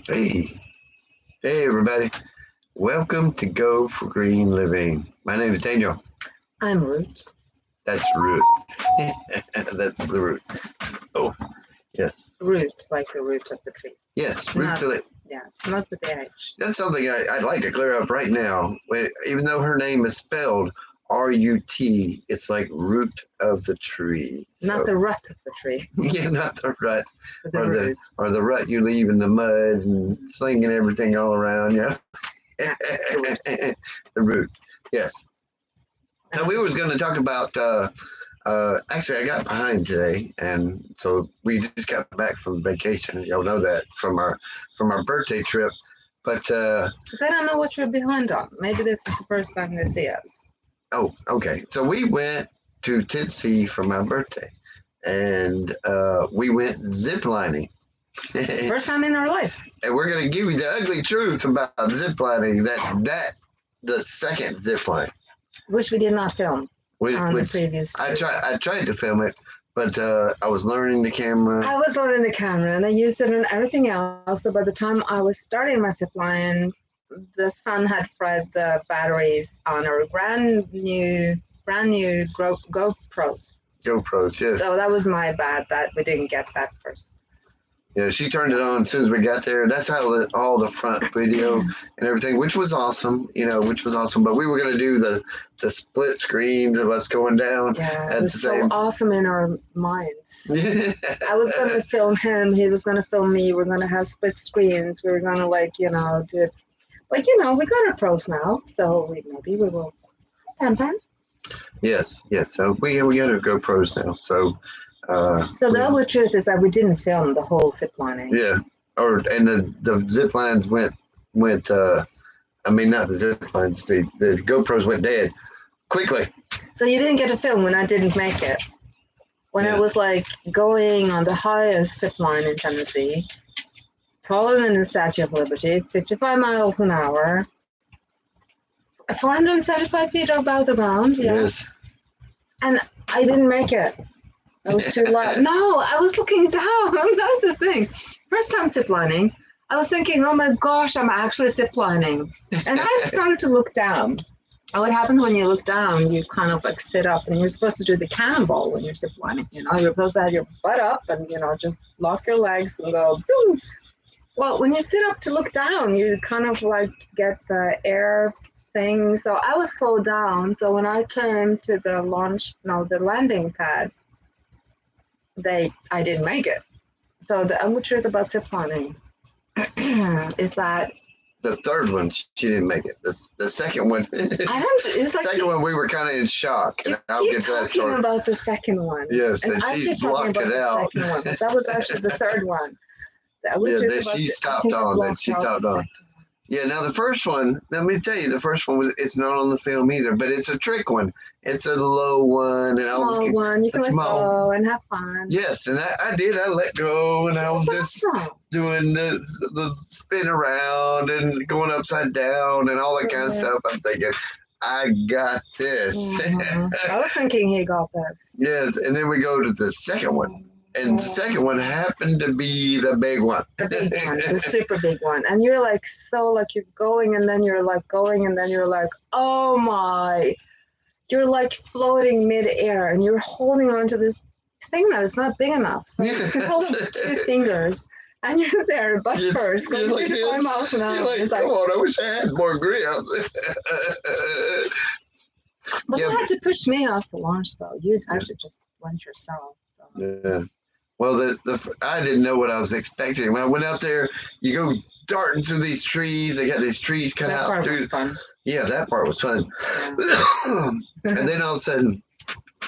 Hey, hey everybody. Welcome to Go for Green Living. My name is Daniel. I'm Ruts. That's Root. That's the root. Oh, yes. Roots, like the root of the tree. Yes, root Not, to the. yes, not with the H. That's something I'd like to clear up right now. Even though her name is spelled R-U-T, it's like root of the tree. So, Not the rut of the tree, yeah, not the rut. but the Or roots. the rut you leave in the mud and slinging everything all around, yeah. The The root, yes. So we was going to talk about. Actually, I got behind today, and so we just got back from vacation. Y'all know that from our birthday trip. But They don't know what you're behind on. Maybe this is the first time they see us. oh, okay. So we went to Tennessee for my birthday, and we went zip lining. First time in our lives. And we're going to give you the ugly truth about zip lining. That the second zip line, Which we did not film on the which previous trip. I tried to film it, but I was learning the camera. I was loading the camera and I used it on everything else. So by the time I was starting my zip line, the sun had fried the batteries on our brand new GoPros. GoPros, yes. So that was my bad that we didn't get that first. Yeah, she turned it on as soon as we got there. That's how all the front video and everything, which was awesome, which was awesome. But we were going to do the split screens of us going down. Yeah, it was so awesome in our minds. Yeah. I was going to film him. He was going to film me. We're going to have split screens. We were going to do it. But, we got our pros now. So maybe we will. Pam. Yes. So we got our GoPros now. So the ugly truth is that we didn't film the whole zip lining. Yeah. And the zip lines went I mean, not the zip lines, the GoPros went dead quickly. So you didn't get to film when I didn't make it. When I was going on the highest zip line in Tennessee, taller than the Statue of Liberty, 55 miles an hour, 475 feet above the ground. Yes. And I didn't make it. I was too low. No, I was looking down. That's the thing. First time ziplining, I was thinking, oh my gosh, I'm actually ziplining. And I started to look down. And what happens when you look down, you kind of sit up, and you're supposed to do the cannonball when you're ziplining. You're supposed to have your butt up and, just lock your legs and go zoom. Well, when you sit up to look down, you kind of get the air thing. So I was slowed down. So when I came to the landing pad, I didn't make it. So the ugly truth about ziplining is that the third one she didn't make it. The second one, second one we were kind of in shock. And I'll get to that story about the second one. Yes, and she's blocked it out. That was actually the third one. She stopped on. Yeah, now the first one, let me tell you, it's not on the film either, but it's a trick one. It's a low one. And small one. You can let go and have fun. Yes, and I did. I let go, and I was just doing the spin around and going upside down and all that kind of stuff. I'm thinking, I got this. I was thinking he got this. Yes, and then we go to the second one. And the second one happened to be the big one. The big one, the super big one. And you're you're going, and then you're going, and then you're oh my. You're floating mid-air, and you're holding onto this thing that is not big enough. So you can hold it with 2 fingers, and you're there butt first, going 55 miles an hour. You're come on, I wish I had more grip. But you had to push me off the launch, though. You actually just went yourself. So. Yeah. Well, I didn't know what I was expecting. When I went out there, you go darting through these trees. They got these trees cut out. That part was fun. Yeah, that part was fun. Yeah. And then all of a sudden,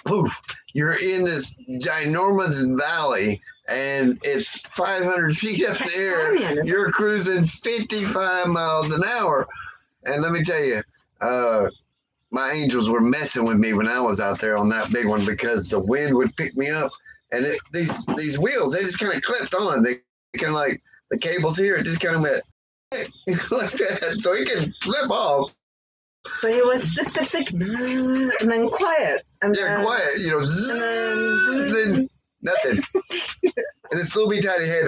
poof, you're in this ginormous valley, and it's 500 feet up in the air. You're cruising 55 miles an hour. And let me tell you, my angels were messing with me when I was out there on that big one, because the wind would pick me up. And these wheels, they just kind of clipped on. They kind of the cables here, it just kind of went like that. So it can flip off. So it was sick, bzzz, and then quiet. And then, quiet, zzz, and then nothing. And it's little bitty tiny head.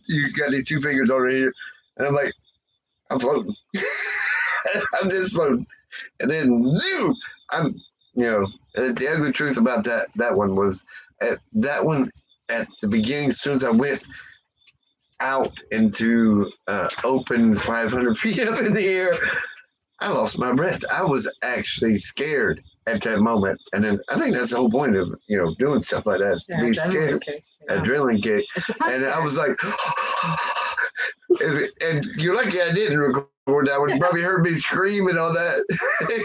You got these 2 fingers over here. And I'm like, I'm floating. I'm just floating. And then, I'm, the ugly truth about that one was at the beginning, as soon as I went out into open 500 feet up in the air, I lost my breath. I was actually scared at that moment. And then I think that's the whole point of, doing stuff like that, to be scared. Adrenaline kick. And I was like, and you're lucky I didn't record that one. You probably heard me scream and all that. Did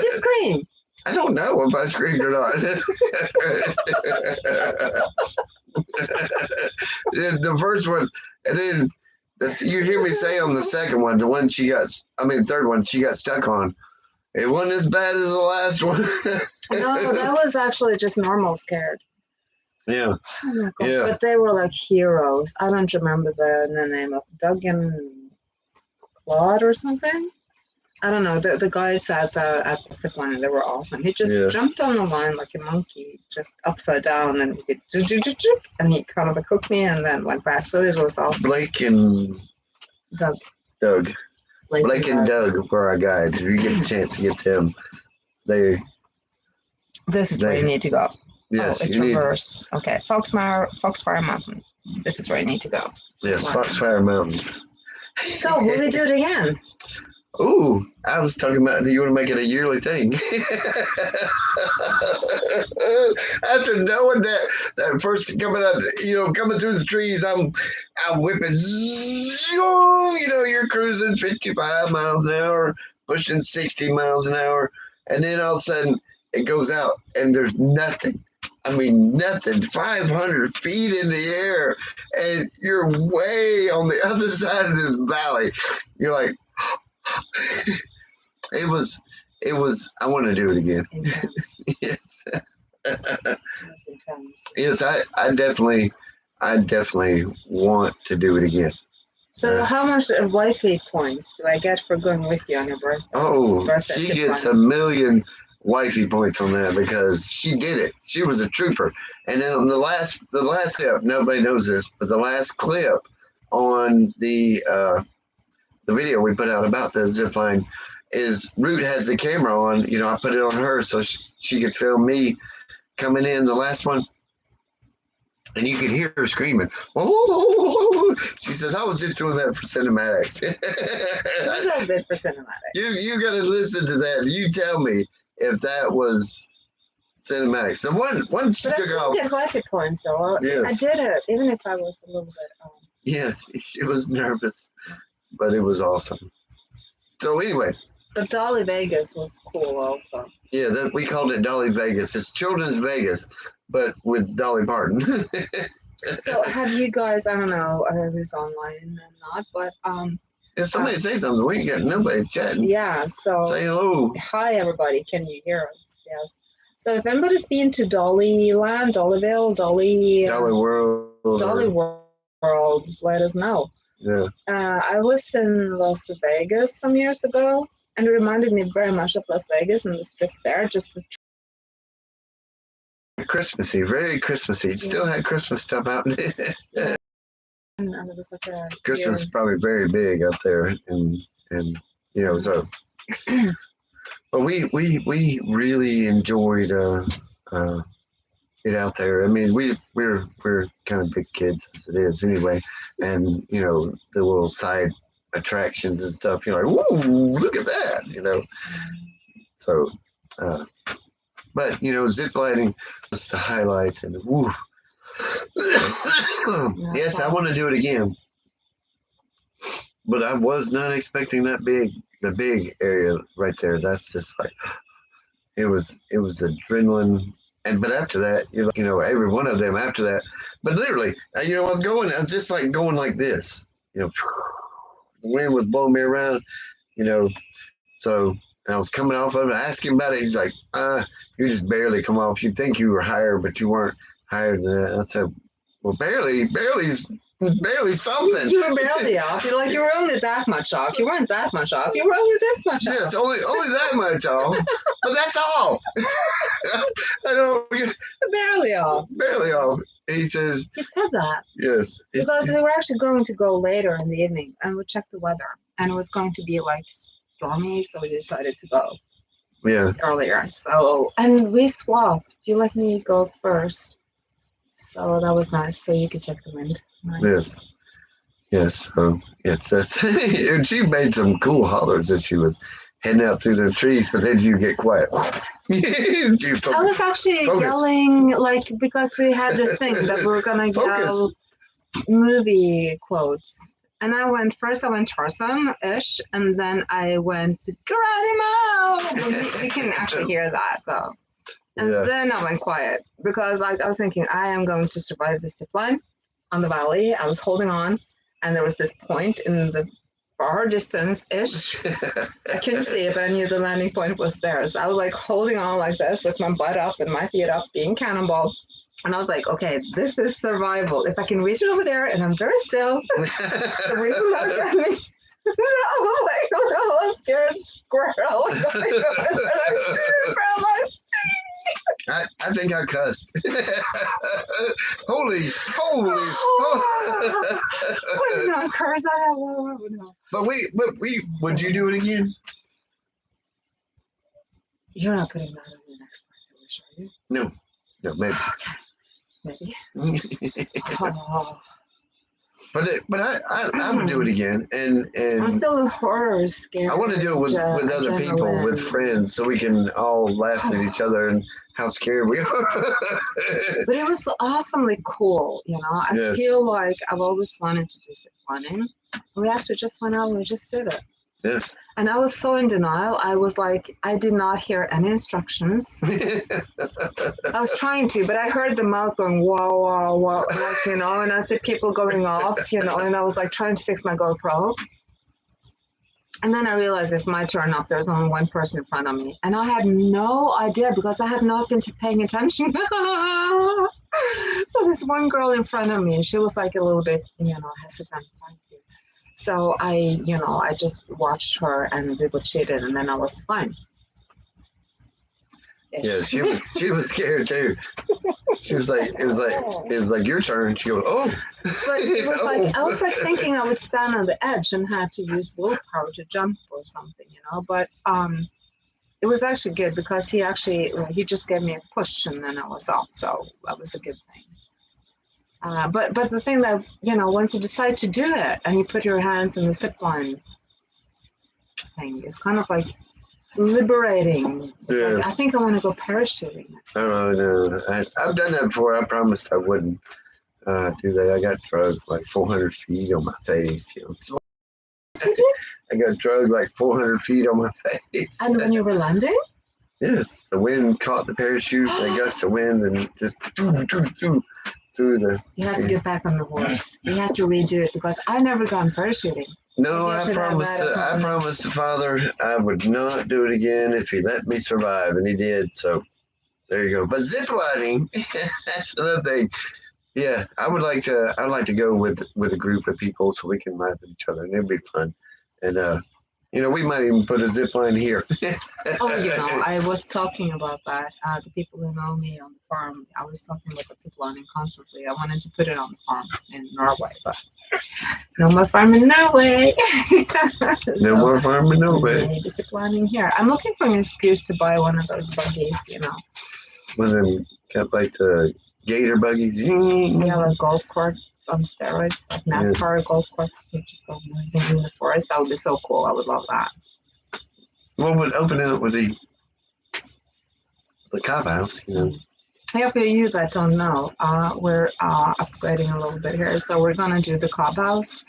you scream? I don't know if I screamed or not. The first one, and then you hear me say on the second one, third one she got stuck on. It wasn't as bad as the last one. No, that was actually just normal scared. Yeah. Oh my gosh, yeah. But they were like heroes. I don't remember the name of Doug and Claude or something. I don't know. The guys at the zip line, they were awesome. He just jumped on the line like a monkey, just upside down, and he kind of hooked me and then went back. So it was awesome. Blake and Doug. Blake and Doug were our guides. If you get a chance to get them, this is where you need to go. Yes, it's reverse. Okay, Foxfire Mountain. This is where you need to go. Yes, Foxfire Mountain. So will they do it again? Ooh, I was talking about you want to make it a yearly thing. After knowing that first coming up, coming through the trees, I'm whipping. You're cruising 55 miles an hour, pushing 60 miles an hour, and then all of a sudden it goes out and there's nothing. I mean, nothing. 500 feet in the air, and you're way on the other side of this valley. You're like. It was. I want to do it again. Intense. Yes. That's intense. Yes, I definitely want to do it again. So, how much Wi-Fi points do I get for going with you on your birthday? Oh, she gets 1,000,000 Wi-Fi points on that because she did it. She was a trooper. And then the last clip, nobody knows this, but the last clip on the video we put out about the zip line is Root has the camera on. I put it on her so she could film me coming in the last one, and you could hear her screaming. Oh, she says, "I was just doing that for cinematics." A little bit for cinematics. You got to listen to that. You tell me if that was cinematics. So one she took off. Get Wi-Fi points though. Yes. I did it, even if I was a little bit. Yes, she was nervous. But it was awesome. So anyway. But Dolly Vegas was cool also. Yeah, we called it Dolly Vegas. It's Children's Vegas, but with Dolly Parton. So have you guys, I don't know who's online or not, but if somebody say something, we ain't got nobody chatting. Yeah, so say hello. Hi everybody, can you hear us? Yes. So if anybody's been to Dollyland, Dollyville, Dolly World, let us know. Yeah. I was in Las Vegas some years ago, and it reminded me very much of Las Vegas and the strip there. Just Christmassy, very Christmassy. Still had Christmas stuff out. Yeah. And it was like a Christmas is probably very big out there, and so. But we really enjoyed it out there. I mean, we're kind of big kids as it is anyway, and the little side attractions and stuff. You're like, whoa, look at that, So, but zip lining was the highlight, and woo. Yes, I want to do it again, but I was not expecting that big. The big area right there. That's just like it was adrenaline. But after that, every one of them after that. But literally, I was just like going like this. The wind was blowing me around. So I was coming off of it. I asked him about it. He's like, you just barely come off. You'd think you were higher, but you weren't higher than that. I said, well, barely something. You were barely off. You were only that much off. You weren't that much off. You were only this much off. Yes, only that much off. But that's all. I know. Barely off. Barely off. He says. He said that. Yes. Because we were actually going to go later in the evening, and we checked the weather, and it was going to be like stormy, so we decided to go. Yeah. Earlier. So, and we swapped. You let me go first. So that was nice. So you could check the wind. Nice. Yes. Yes. So yes, that's. And she made some cool hollers as she was heading out through the trees, but then you get quiet. I was actually yelling, like, because we had this thing that we were gonna yell movie quotes. And I went Tarzan-ish, and then I went Geronimo. You can actually hear that though. And then I went quiet because I was thinking I am going to survive this zip line on the valley. I was holding on, and there was this point in the far distance-ish. I couldn't see it, but I knew the landing point was there. So I was like holding on like this with my butt up and my feet up, being cannonball. And I was like, okay, this is survival. If I can reach it over there and I'm very still, the reef will not get me. I was like, oh, a scared squirrel. I think I cussed. Holy. No, curse. But would you do it again? You're not putting that on the next one, are you? No, maybe. Maybe. Oh. But I would do it again, and I'm still horror scared. I want to do it with other people, with friends, so we can all laugh at each other and how scared we are. But it was awesomely cool, you know. I feel like I've always wanted to do zip lining. We actually just went out and we just did it. Yes. And I was so in denial. I was like, I did not hear any instructions. I was trying to, but I heard the mouth going, whoa, whoa, whoa, like, you know, and I see people going off, you know, and I was like trying to fix my GoPro. And then I realized it's my turn up. There's only one person in front of me. And I had no idea because I had not been paying attention. So this one girl in front of me, she was like a little bit, you know, hesitant. So I just watched her and did what she did, and then I was fine. Yeah, she was scared too. She was like, it was like your turn. She goes, oh. But it was like I was like thinking I would stand on the edge and have to use willpower to jump or something, you know. But it was actually good because he just gave me a push and then I was off, so that was a good thing. But the thing that, you know, once you decide to do it and you put your hands in the zip line thing, it's kind of like liberating. It's like, I think I want to go parachuting next time. Oh, no. I've done that before. I promised I wouldn't do that. I got drugged like 400 feet on my face. You know. Did you? I got drugged like 400 feet on my face. And when you were landing? Yes. The wind caught the parachute, a gust of wind, and just through the... You have to get back on the horse. You have to redo it because I've never gone parachuting. No, I promised the Father I would not do it again if he let me survive, and he did. So there you go. But zip lining, that's another thing. Yeah, I'd like to go with a group of people so we can laugh at each other, and it'd be fun. And you know, we might even put a zip line here. Oh, you know, I was talking about that. The people who know me on the farm, I was talking about the zip lining constantly. I wanted to put it on the farm in Norway, but no more farm in Norway. No more farm in Norway. Maybe zip lining here. I'm looking for an excuse to buy one of those buggies, you know. One of them got like the gator buggies. Yeah, like golf carts on steroids, like NASCAR golf carts. You just go moving in the forest. That would be so cool. I would love that. What would open it up with the cop house, you know? Yeah, for you that don't know, we're upgrading a little bit here. So we're gonna do the cop house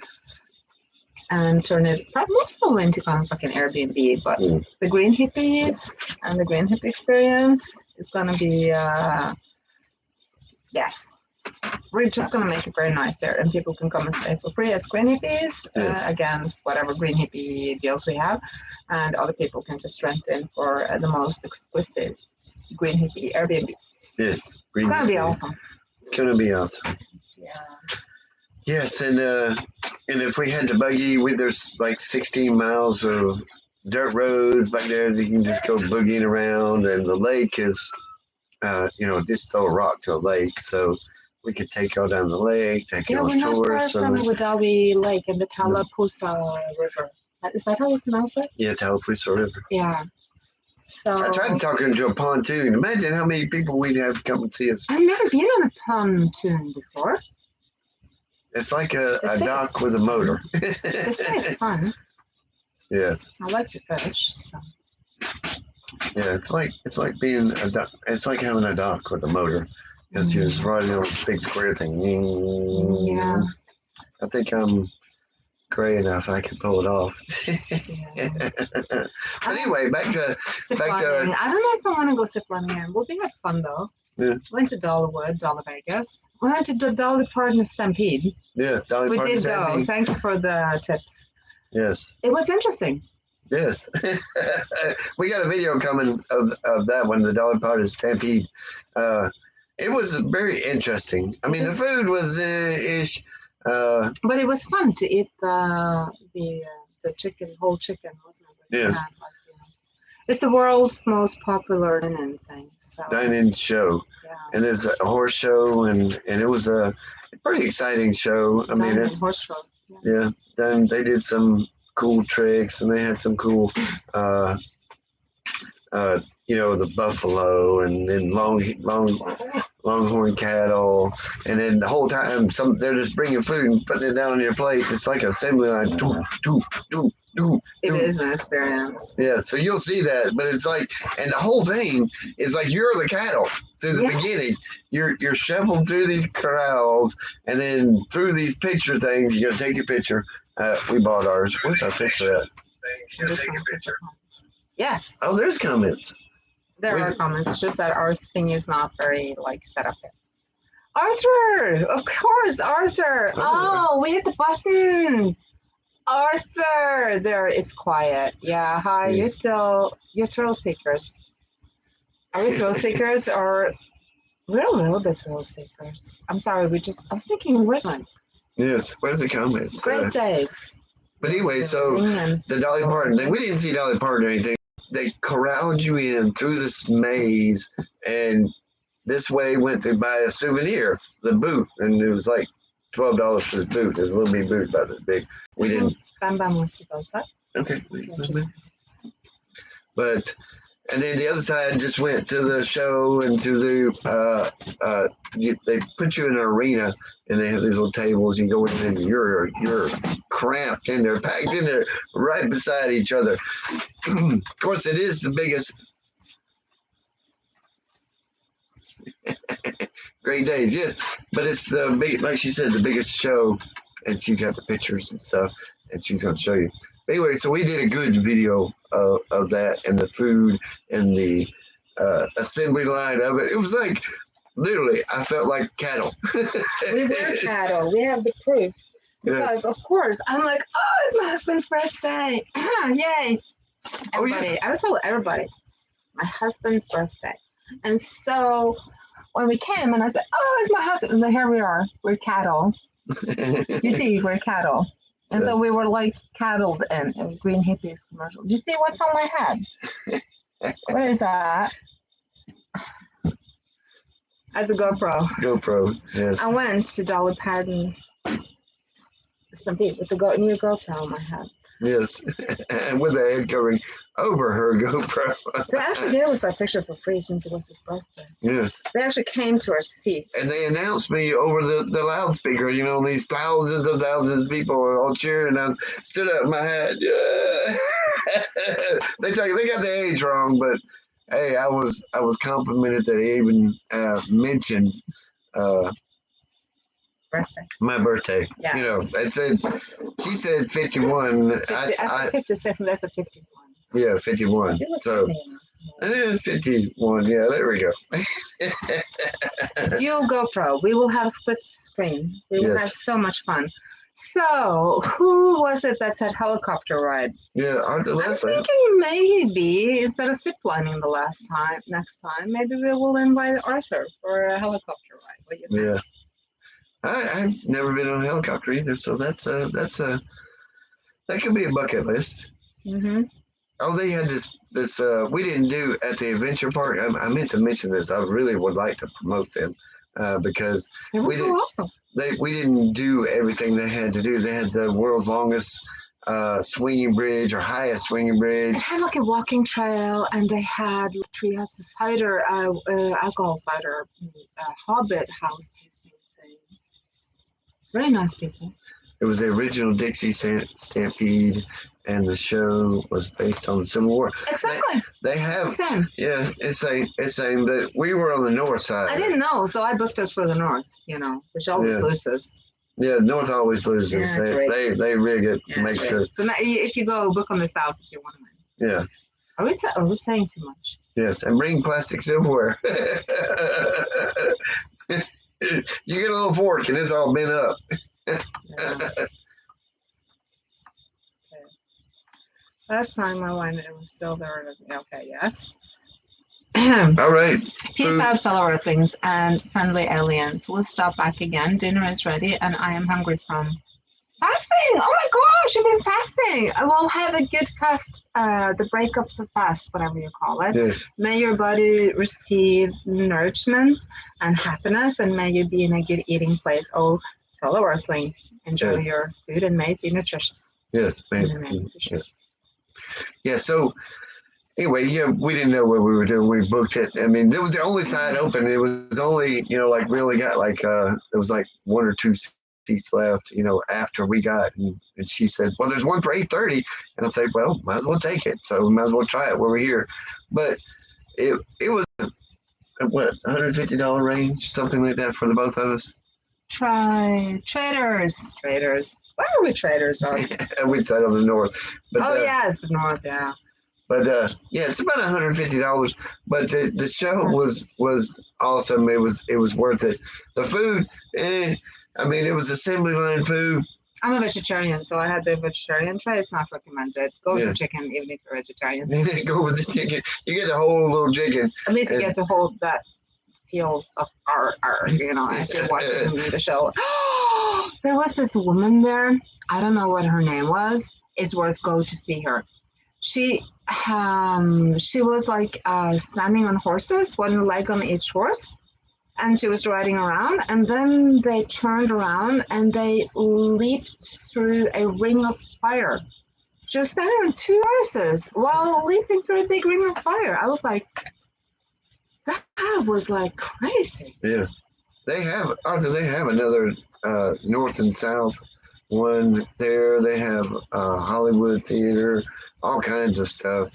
and turn it most probably into kind of like an Airbnb. But the green hippies and the green hippie experience is gonna be yes. We're just going to make it very nice there, and people can come and stay for free as green hippies against whatever green hippie deals we have, and other people can just rent in for the most exclusive green hippie Airbnb. Yes. It's going to be awesome. It's going to be awesome. Yeah. Yes, and if we had the buggy, there's like 16 miles of dirt roads back there that you can just go boogieing around, and the lake is, you know, just throw a rock to a lake, so we could take y'all down the lake, take Yeah, y'all we're not far tours. from Wadawi Lake and the Tallapoosa River. Is that how you pronounce it? Yeah, Tallapoosa River. Yeah. So I tried talking to a pontoon. Imagine how many people we'd have come and see us. I've never been on a pontoon before. It's like a dock with a motor. They say it's fun. Yes. I like to fish. So. Yeah, it's like being a dock. It's like having a dock with a motor, because you're just riding on this big square thing. Yeah. I think I'm gray enough I can pull it off. Yeah. But anyway, back to I don't know if I want to go ziplining again. Well, we had fun though. Yeah. Went to Dollywood, Dolly Vegas. We went to the Dolly Parton Stampede. Yeah, Dolly Parton. We did go. Thank you for the tips. Yes. It was interesting. Yes. We got a video coming of that one, the Dolly Parton Stampede. It was very interesting. I mean, the food was ish. But it was fun to eat the chicken, whole chicken, wasn't it? Yeah. It's the world's most popular dining thing. So. Dine-in show. Yeah. And there's a horse show, and it was a pretty exciting show. I mean, it's horse show. Yeah. Then they did some cool tricks, and they had some cool, the buffalo, and then longhorn cattle, and then the whole time they're just bringing food and putting it down on your plate. It's like assembly line. It is an experience. Yeah, so you'll see that, but it's like, and the whole thing is like you're the cattle through the beginning. You're shuffled through these corrals, and then through these picture things. You gotta take your picture. We bought ours. Where's our picture at? Yes. Oh, there's comments. There are comments. It's just that our thing is not very set up yet. Arthur, of course, Arthur. Oh, we hit the button. Arthur, there. It's quiet. Yeah. Hi. You're thrill seekers. Are we thrill seekers, or we're a little bit thrill seekers? I'm sorry. I was thinking where's mine? Yes. Where's the comments? Great days. But anyway, so the Dolly Parton thing. We didn't see Dolly Parton or anything. They corralled you in through this maze, and this way went to buy a souvenir, the boot, and it was like $12 for the boot. It was a little bitty boot, about this big. We didn't. Okay. But and then the other side just went to the show and to the they put you in an arena, and they have these little tables. You go in and you're cramped in there, packed in there, right beside each other. Of course, it is the biggest. Great days, yes, but it's big, like she said, the biggest show, and she's got the pictures and stuff, and she's going to show you. But anyway, so we did a good video of that, and the food and the assembly line of it. It was like literally, I felt like cattle. We were cattle. We have the proof. Because of course I'm like, oh, it's my husband's birthday. Yay. Everybody. I would tell everybody. My husband's birthday. And so when we came and I said, oh, it's my husband, and then here we are. We're cattle. You see, we're cattle. And so we were like cattled in Green Hippies commercial. Do you see what's on my head? What is that? As a GoPro. GoPro, yes. I went to Dolly Parton Stampede with the new GoPro on my head. Yes, and with the head covering over her GoPro. They actually gave us that picture for free since it was his birthday. Yes. They actually came to our seats. And they announced me over the loudspeaker. These thousands of people are all cheering. I stood up in my head. Yeah. They got the age wrong, but hey, I was complimented that they even mentioned birthday. My birthday. Yes. She said 51. 56, and that's a 51. Yeah, 51. So 51. Yeah, there we go. Dual GoPro. We will have a split screen. We will have so much fun. So, who was it that said helicopter ride? Yeah, Arthur. I'm thinking maybe instead of ziplining next time, maybe we will invite Arthur for a helicopter ride. What do you think? Yeah. I've never been on a helicopter either, so that could be a bucket list. Mm-hmm. Oh, they had this we didn't do at the adventure park. I meant to mention this. I really would like to promote them. because It was so awesome. We didn't do everything they had to do. They had the world's longest swinging bridge or highest swinging bridge. They had like a walking trail, and they had treehouse, cider, alcohol cider, Hobbit house tasting thing. Very nice people. It was the original Dixie Stampede, and the show was based on the Civil War. Exactly. They have the same. Yeah, it's same. But we were on the north side. I didn't know, so I booked us for the north. Which always loses. Yeah, north always loses. Yeah, they rig it to make sure. So now, if you go, book on the south if you want to win. Yeah. Are we saying too much? Yes, and bring plastic silverware. You get a little fork, and it's all bent up. Yeah. Okay. Last time I went, it was still there. Okay, yes. All right. Peace out, fellow Earthlings and friendly aliens. We'll stop back again. Dinner is ready, and I am hungry from fasting. Oh my gosh, I've been fasting. I will have a good fast, the break of the fast, whatever you call it. Yes. May your body receive nourishment and happiness, and may you be in a good eating place. Oh, fellow Earthling, enjoy your food and may it be nutritious. Yes, man. Yes. Yeah, so anyway, we didn't know what we were doing. We booked it. I mean, it was the only side open. It was only, like we only got there was like 1 or 2 seats left, after we got, and she said, well, there's one for 8:30. And I said, well, might as well take it. So we might as well try it while we're here. But it was, what, $150 range, something like that for the both of us. Traders. Why are we traders? We'd side on the north. But, it's the north, yeah. But it's about $150. But the show was awesome. It was worth it. The food, I mean, it was assembly line food. I'm a vegetarian, so I had the vegetarian tray. It's not recommended. Go with the chicken, even if you're vegetarian. Go with the chicken. You get the whole little chicken. At least you get to hold that feel of as you're watching the show. There was this woman there. I don't know what her name was. It's worth go to see her. She was like standing on horses, one leg on each horse, and she was riding around. And then they turned around and they leaped through a ring of fire. She was standing on 2 horses while leaping through a big ring of fire. I was like, that was like crazy. Yeah, they have another north and south one there. They have Hollywood Theater, all kinds of stuff.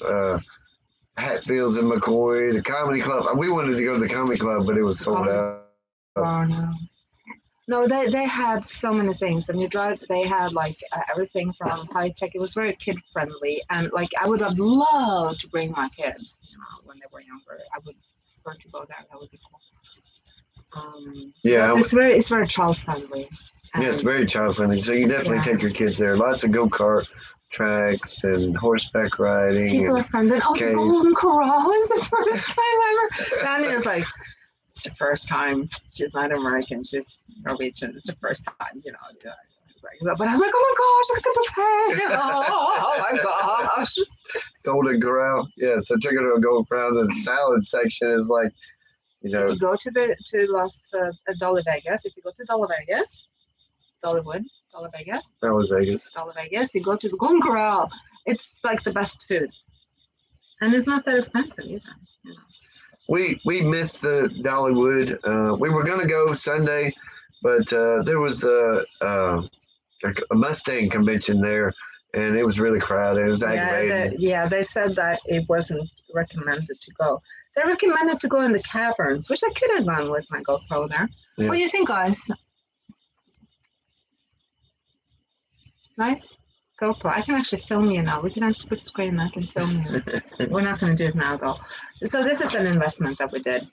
Hatfields and McCoy, the comedy club. We wanted to go to the comedy club, but it was sold out. Oh no. No, they had so many things, and they had like everything from high tech. It was very kid friendly, and like I would have loved to bring my kids, when they were younger. I would prefer to go there. That would be cool. It's very child friendly. Yeah, it's very child friendly. So you definitely take your kids there. Lots of go-kart tracks and horseback riding. People are friendly. Oh, the Golden Corral is the first time ever. Danny is like, it's the first time. She's not American. She's Norwegian. It's the first time, But I'm like, oh my gosh, look at the buffet. Oh my gosh. Golden Corral. Yeah, so took her to a Golden Corral. The salad section is like, If you go to Dolly Vegas, if you go to Dolly Vegas, Dollywood, Dolly Vegas. Dolly Vegas, you go to the Golden Corral. It's like the best food. And it's not that expensive either. We missed the Dollywood. We were going to go Sunday, but there was a Mustang convention there, and it was really crowded. It was aggravating. They said that it wasn't recommended to go. They recommended to go in the caverns, which I could have gone with my GoPro there. Yeah. What do you think, guys? Nice? GoPro. I can actually film you now. We can have split screen. I can film you. We're not going to do it now, though. So this is an investment that we did.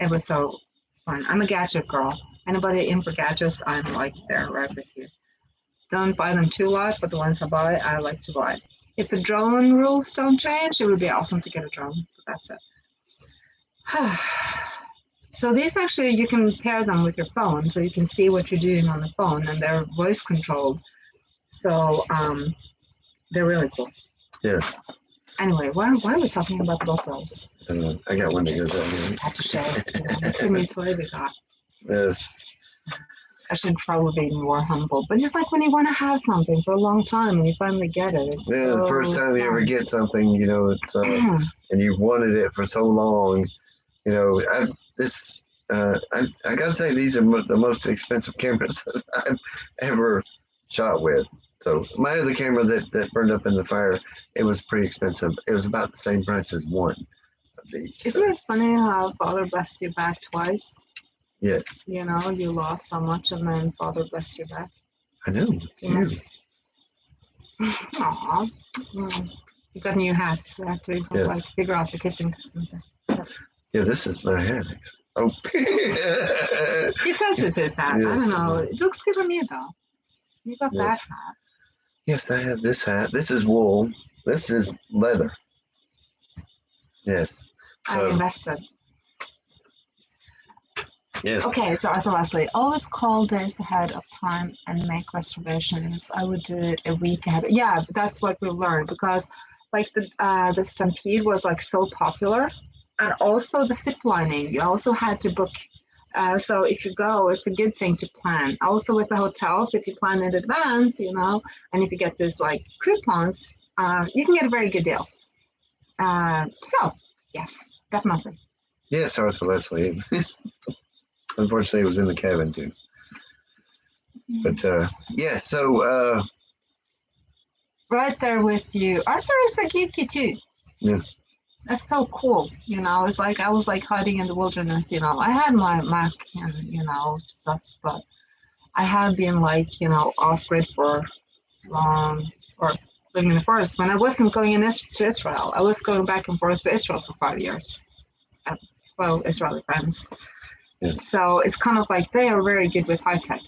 It was so fun. I'm a gadget girl. Anybody in for gadgets, I'm like there right with you. Don't buy them too large, but the ones I buy, I like to buy. If the drone rules don't change, it would be awesome to get a drone. But that's it. So these actually, you can pair them with your phone, so you can see what you're doing on the phone, and they're voice controlled. So they're really cool. Yeah. Anyway, why are we talking about the GoPros? I got one that goes out here. I just had to show the new toy we got. Yes. I should probably be more humble. But just like when you want to have something for a long time and you finally get it. It's The first time you ever get something, you know, it's and you've wanted it for so long, you know. I gotta say these are the most expensive cameras that I've ever shot with. So my other camera that burned up in the fire, it was pretty expensive. It was about the same price as one of these. Isn't it funny how Father blessed you back twice? Yeah. You know, you lost so much and then Father blessed you back. I know. Aww. You got new hats. We have to like figure out the kissing distance. Yeah, this is my hat. Oh. He says it's his hat. Yes. I don't know. It looks good on you though. You got that hat. Yes, I have this hat. This is wool. This is leather. Yes. I invested. Yes. Okay, so Arthur Leslie, always call days ahead of time and make reservations. I would do it a week ahead. Yeah, that's what we learned because like the Stampede was like so popular, and also the zip lining. You also had to book. So if you go, it's a good thing to plan. Also with the hotels, if you plan in advance, you know, and if you get these like coupons, you can get very good deals. So yes, definitely. Yes, Arthur Leslie. Unfortunately, it was in the cabin too. But yeah, so right there with you. Arthur is a geeky too. Yeah. That's so cool. You know, it's like I was like hiding in the wilderness, you know. I had my Mac and, you know, stuff, but I have been like, you know, off grid for long or living in the forest. When I wasn't going to Israel, I was going back and forth to Israel for 5 years. Well, Israeli friends. Yes. So it's kind of like they are very good with high tech.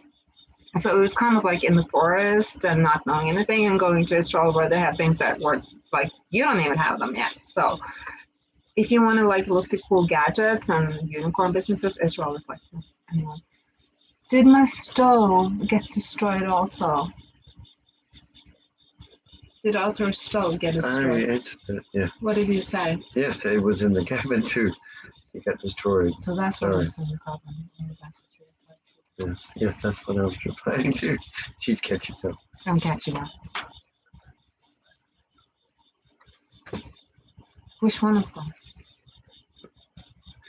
So it was kind of like in the forest and not knowing anything and going to Israel where they have things that were like, you don't even have them yet. So if you want to like look to cool gadgets and unicorn businesses, Israel is like, anyway. Did my stove get destroyed also? Did Arthur's stove get destroyed? Yeah. What did you say? Yes, it was in the cabin too. It got destroyed. So that's what was in the cabin. That's what you replied to. Yes, that's what I was replying to. She's catching up. I'm catching up. Which one of them?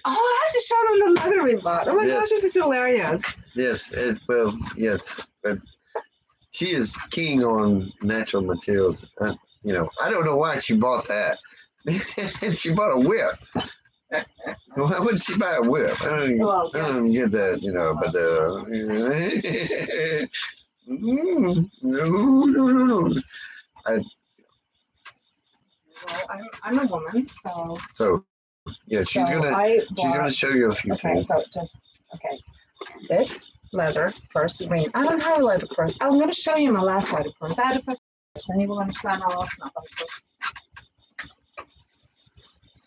Oh, I have to show them the leather we bought. Oh my gosh, this is hilarious. Yes, yes. She is keen on natural materials. You know, I don't know why she bought that. She bought a whip. Why would she buy a whip? I don't even get that, you know, but no. Well, I'm a woman, so. So, yeah, she's gonna show you a few things. Okay, so this leather purse ring. I don't have a leather purse. I'm gonna show you my last leather purse. I had a first purse, and you will understand how often I leather purse.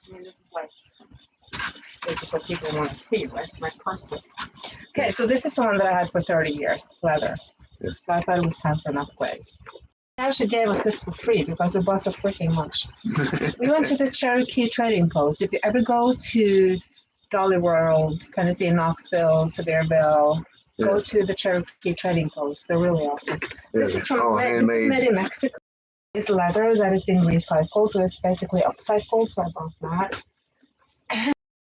I mean, this is what people want to see, right? My purses. Okay, so this is the one that I had for 30 years, leather. Yeah. So I thought it was time for an upgrade. They actually gave us this for free because we bought so freaking much. We went to the Cherokee trading post. If you ever go to Dollywood, Tennessee, Knoxville, Sevierville, go to the Cherokee trading post. They're really awesome. This is this is made in Mexico. It's leather that has been recycled, so it's basically upcycled. So I bought that.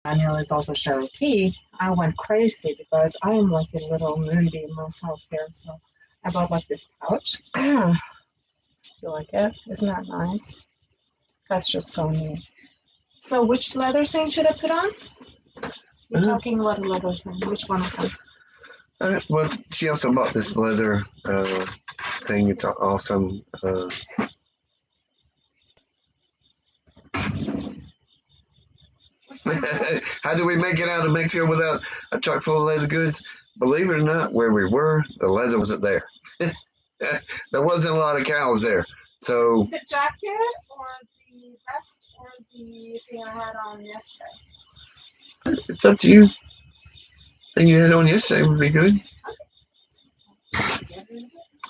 Daniel is also Cherokee. I went crazy because I am like a little moonbeam myself here. So I bought like this pouch. You like it? Isn't that nice? That's just so neat. So which leather thing should I put on? You're talking about a leather thing. Which one of them? Well, she also bought this leather thing. It's awesome. How do we make it out of Mexico without a truck full of leather goods? Believe it or not, where we were, the leather wasn't there. There wasn't a lot of cows there. So the jacket or the vest or the thing I had on yesterday? It's up to you. Thing you had on yesterday would be good.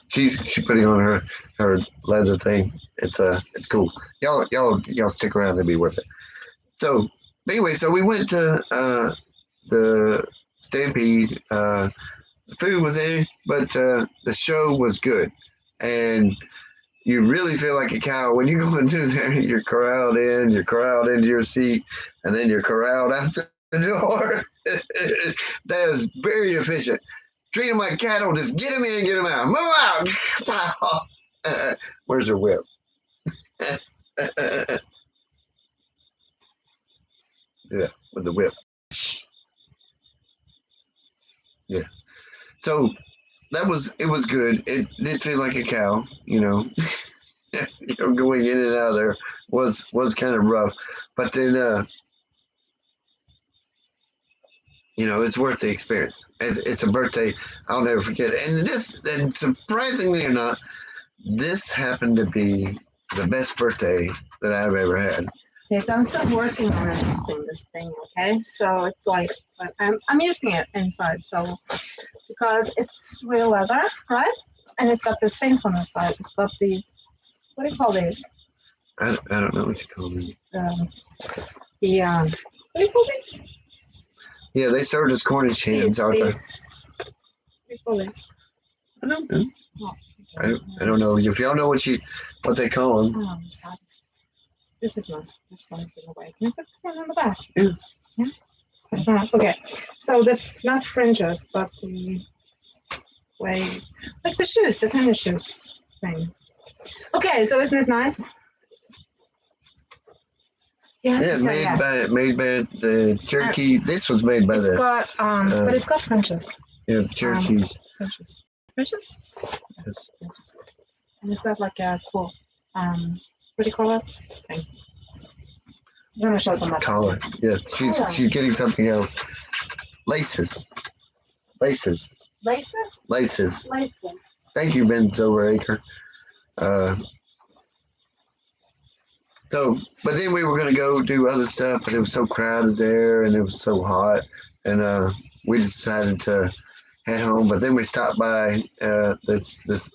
She's putting on her leather thing. It's cool. Y'all stick around, it'll be worth it. So anyway, so we went to the stampede. The food was but the show was good, and you really feel like a cow when you go into there. You're corralled in, you're corralled into your seat, and then you're corralled out the door. That is very efficient. Treat them like cattle. Just get them in, get them out. Move out. Where's her whip? Yeah, with the whip. Yeah. So it was good. It did feel like a cow, going in and out of there was kind of rough. But then it's worth the experience. It's a birthday I'll never forget. And surprisingly or not, this happened to be the best birthday that I've ever had. Yes, I'm still working on using this thing, okay? So it's like, I'm using it inside, so, because it's real leather, right? And it's got these things on the side. It's got the, what do you call these? I don't know what you call them. What do you call these? Yeah, they served as Cornish hens, Arthur. What do you call this? I don't know. Oh, I don't know. If y'all know what they call them. Oh, it's hot. This is not. This one is in the way. Can you put this one on the back? Yes. Yeah. Okay. So not fringes, but the way, like the shoes, the tennis shoes thing. Okay. So isn't it nice? Yeah, made by the Cherokee. This was made by but it's got fringes. Yeah, Cherokees. Fringes. Fringes? Yes. Fringes. And it's got like a cool, what do you call it? Thing. I'm gonna show them that. Collar. Yeah, she's getting something else. Laces. Laces? Thank you, Ben Silveracre. But then we were going to go do other stuff, but it was so crowded there and it was so hot. And we decided to head home. But then we stopped by this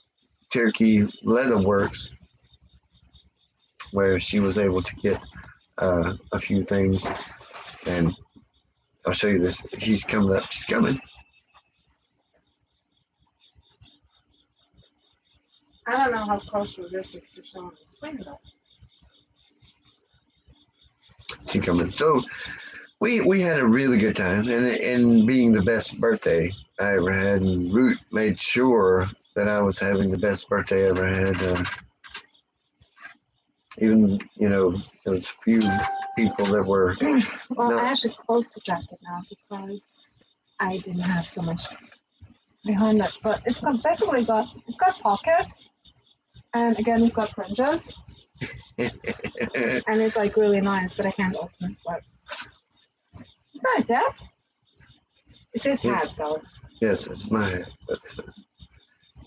Cherokee Leather Works where she was able to get a few things. And I'll show you this. She's coming up. She's coming. I don't know how close this is to show on the screen, though. She's coming. So we had a really good time, and being the best birthday I ever had, and Root made sure that I was having the best birthday I ever had. Even there was a few people that were. Well, I actually closed the jacket now because I didn't have so much behind it. But it's got pockets, and again it's got fringes, and it's like really nice. But I can't open it. But it's nice, yes. It's his hat though. Yes, it's my hat. But,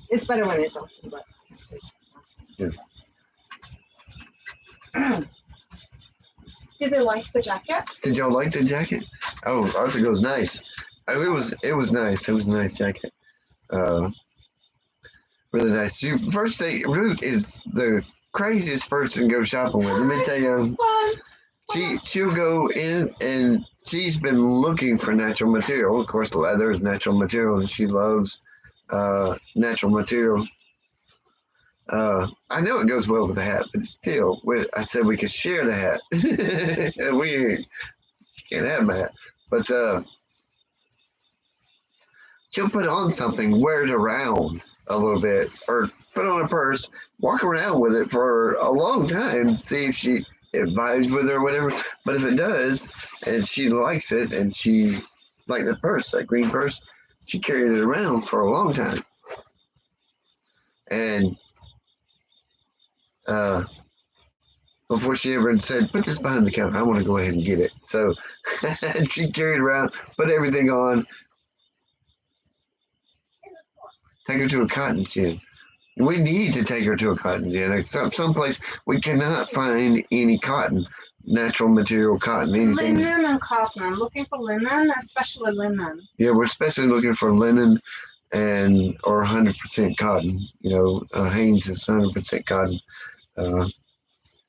it's better when it's open, but. Yes. Did they like the jacket? Did y'all like the jacket? Oh, Arthur goes nice. Oh, it was nice. It was a nice jacket. Really nice. First thing, Root is the craziest person to go shopping with. Let me tell you, she'll go in and she's been looking for natural material. Of course, leather is natural material, and she loves natural material. I know it goes well with the hat, but still, I said we could share the hat. You can't have my hat, but she'll put on something, wear it around a little bit, or put on a purse, walk around with it for a long time, see if it vibes with her or whatever. But if it does, and she likes it, and she like the purse, that green purse, she carried it around for a long time. And before she ever said, put this behind the counter, I want to go ahead and get it. So she carried around, put everything on, take her to a cotton gin. We need to take her to a cotton gin. Someplace we cannot find any cotton, natural material cotton, anything. Linen and cotton. I'm looking for linen, especially linen. Yeah, we're especially looking for linen or 100% cotton. Hanes is 100% cotton.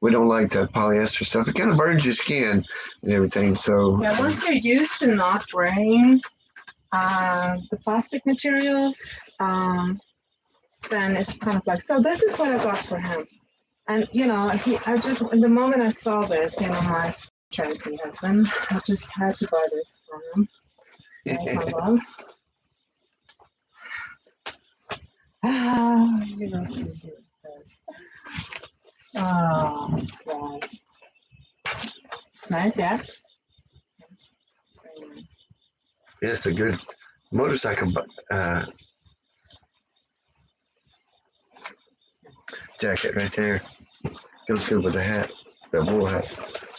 We don't like that polyester stuff. It kind of burns your skin and everything. So yeah, once you're used to not wearing The plastic materials, then it's kind of like, so this is what I got for him. And, you know, the moment I saw this, you know, my Cherokee husband, I just had to buy this for him. There's my love. You know, to do this. Oh, yes. Nice, yes? Yes. Very nice. Yes, a good motorcycle jacket right there. Goes good with the hat, the wool hat.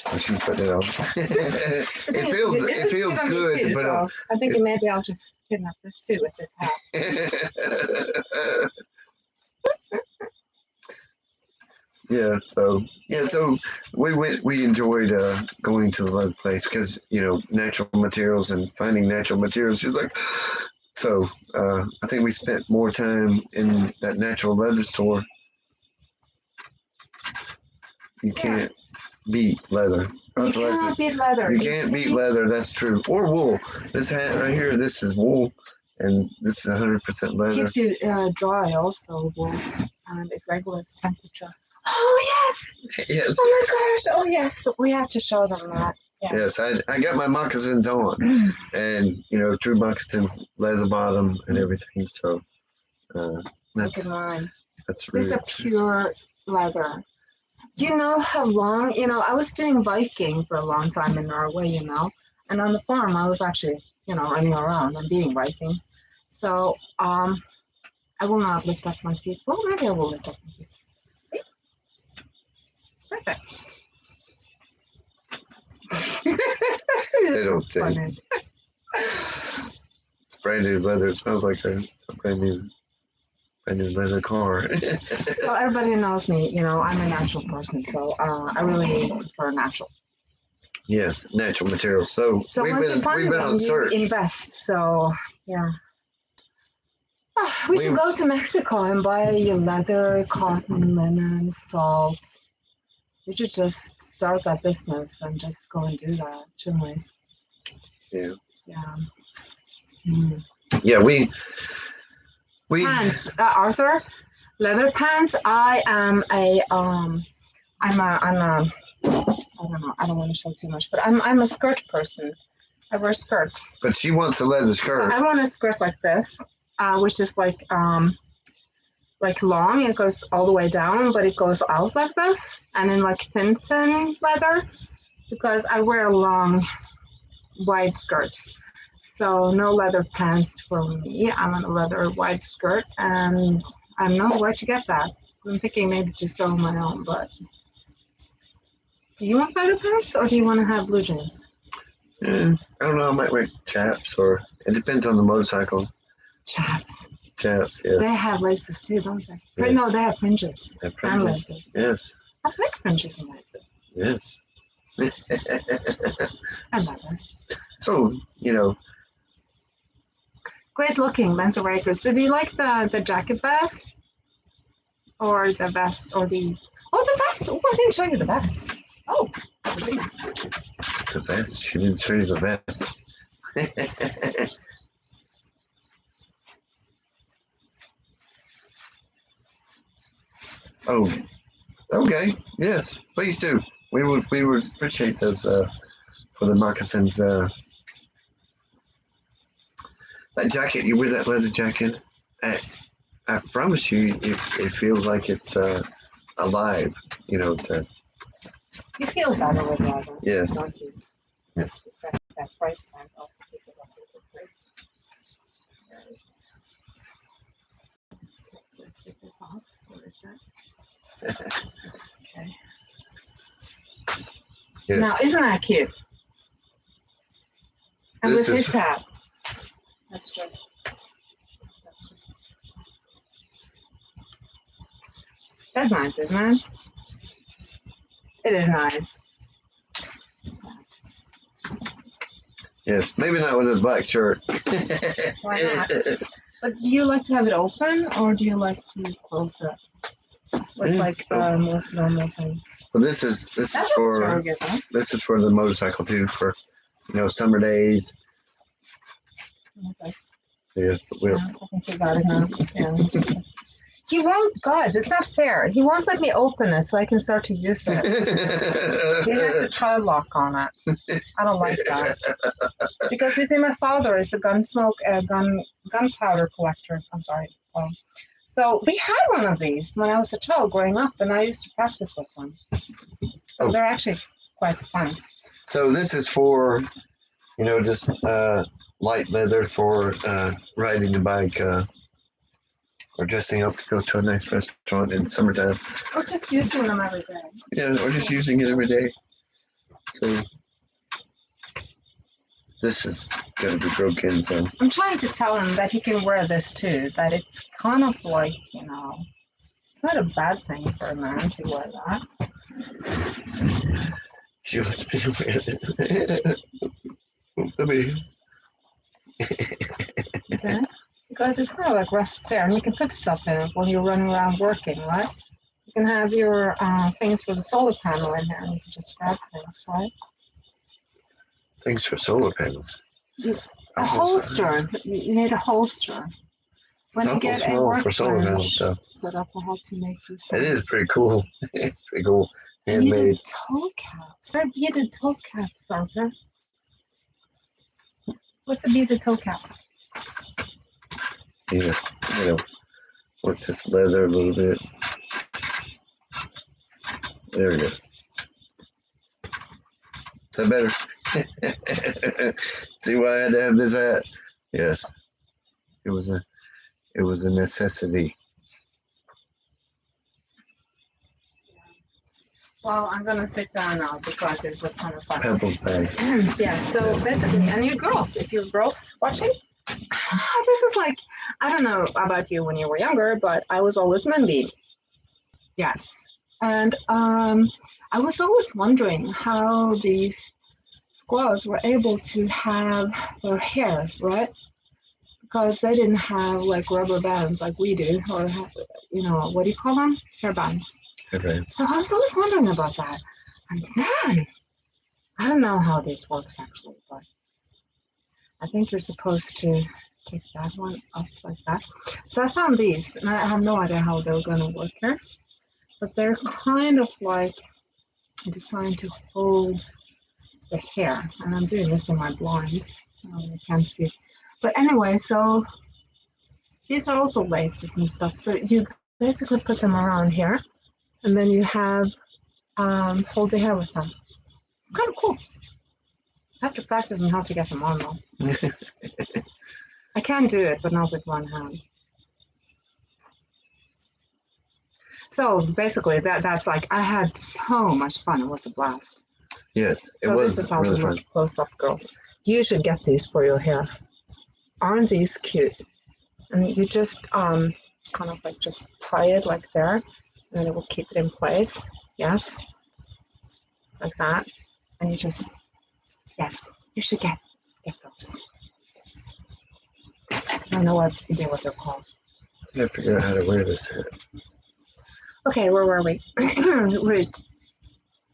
I should put it on. it feels good, too, but so I think maybe I'll just kidnap this too with this hat. So we enjoyed going to the leather place because, you know, natural materials and finding natural materials. She's like, so I think we spent more time in that natural leather store. You can't beat leather. You cannot beat leather. You can't beat leather. That's true. Or wool. This hat right here, this is wool, and this is 100% leather. Keeps you dry also, wool, and it regulates temperature. Oh yes! Yes. Oh my gosh! Oh yes! We have to show them that. Yes, I got my moccasins on, and, you know, true moccasins, leather bottom and everything. So look at mine. That's really. These are pure leather. Do you know how long? You know, I was doing biking for a long time in Norway. You know, and on the farm I was actually, you know, running around and being biking. So I will not lift up my feet. Well, maybe I will lift up my feet. See? It's perfect. They don't say. It's brand new leather. It smells like a brand new leather car. So everybody knows me. You know, I'm a natural person. So I really prefer natural. Yes, natural materials. So we've been on search. You invest. So yeah. Oh, we should go to Mexico and buy leather, cotton, linen, salt. We should just start that business and just go and do that, shouldn't we? Yeah. Yeah. Yeah, we pants, Arthur, leather pants. I don't know. I don't want to show too much, but I'm a skirt person. I wear skirts. But she wants a leather skirt. So I want a skirt like this, which is like long. It goes all the way down, but it goes out like this, and then like thin leather, because I wear long, wide skirts. So no leather pants for me. I want a leather wide skirt, and I don't know where to get that. I'm thinking maybe to sew my own, but do you want leather pants or do you want to have blue jeans? I don't know. I might wear chaps, or it depends on the motorcycle. Chaps. Chaps, yes. They have laces too, don't they? Yes. No, they have fringes. They have fringes. And laces. Yes. I like fringes and laces. Yes. I love it. So, you know. Great looking, Benzo Rakers. Did you like the jacket vest? Or the vest, or the... Oh, the vest! Oh, I didn't show you the vest. Oh, the vest? She didn't show you the vest. Oh, okay. Yes, please do. We would appreciate those for the moccasins. That jacket, you wear that leather jacket, I promise you, it feels like it's alive. You know, you feel better with leather, yeah. Don't you? Yes. Just that price tag also people don't think the price. Let's get this off. Where is that? Okay. Yes. Now, isn't that cute? And with his hat. That's just. That's nice, isn't it? It is nice. Yes, maybe not with his black shirt. Why not? But do you like to have it open, or do you like to close it? What's like the most normal thing? Well, this is for good, huh? This is for the motorcycle too, for, you know, summer days. Yeah, I think he got it now. Yeah, he won't, guys, it's not fair. He won't let me open it so I can start to use it. He has the child lock on it. I don't like that. Because you see, my father is a gunpowder collector. I'm sorry. So we had one of these when I was a child growing up, and I used to practice with them. So they're actually quite fun. So this is for, you know, just light leather for riding the bike or dressing up to go to a nice restaurant in summertime. Or just using them every day. Yeah, or just using it every day. So this is going to be broken. So I'm trying to tell him that he can wear this too, that it's kind of like, you know, it's not a bad thing for a man to wear that. She wants me to wear it. Okay. Because it's kind of like rests there, and you can put stuff in it while you're running around working, right? You can have your things for the solar panel in here, and you can just grab things, right? Things for solar panels. A holster. You need a holster. When you get a workbench set up, I have to make you some. It is pretty cool. It's pretty cool. Handmade. Beaded toe caps. There are beaded toe caps, aren't there? What's a beaded toe cap? Yeah, you know, work this leather a little bit. There we go. Is that better? See why I had to have this hat? Yes, it was a necessity. Well, I'm gonna sit down now because it was kind of fun. Pebbles bag. Yeah. So basically, and you girls, if you're girls watching, this is like, I don't know about you when you were younger, but I was always Mandy. Yes, and I was always wondering how these squaws were able to have their hair, right? Because they didn't have like rubber bands like we do, or you know, what do you call them? Hair bands. Okay. So I was always wondering about that. And then, I don't know how this works actually, but I think you're supposed to take that one up like that. So I found these, and I have no idea how they're going to work here, but they're kind of like designed to hold the hair. And I'm doing this in my blind. You can't see. But anyway, so these are also laces and stuff. So you basically put them around here, and then you have hold the hair with them. It's kind of cool. I have to practice on how to get them on though. I can do it, but not with one hand. So basically, that's like, I had so much fun. It was a blast. Yes, it so was this is how really to look fun. Close up, girls. You should get these for your hair. Aren't these cute? And you just kind of like just tie it like there, and then it will keep it in place. Yes, like that. And you just, yes, you should get those. I don't know what they're called. I gotta figure out how to wear this hat. Okay, where were we? Root.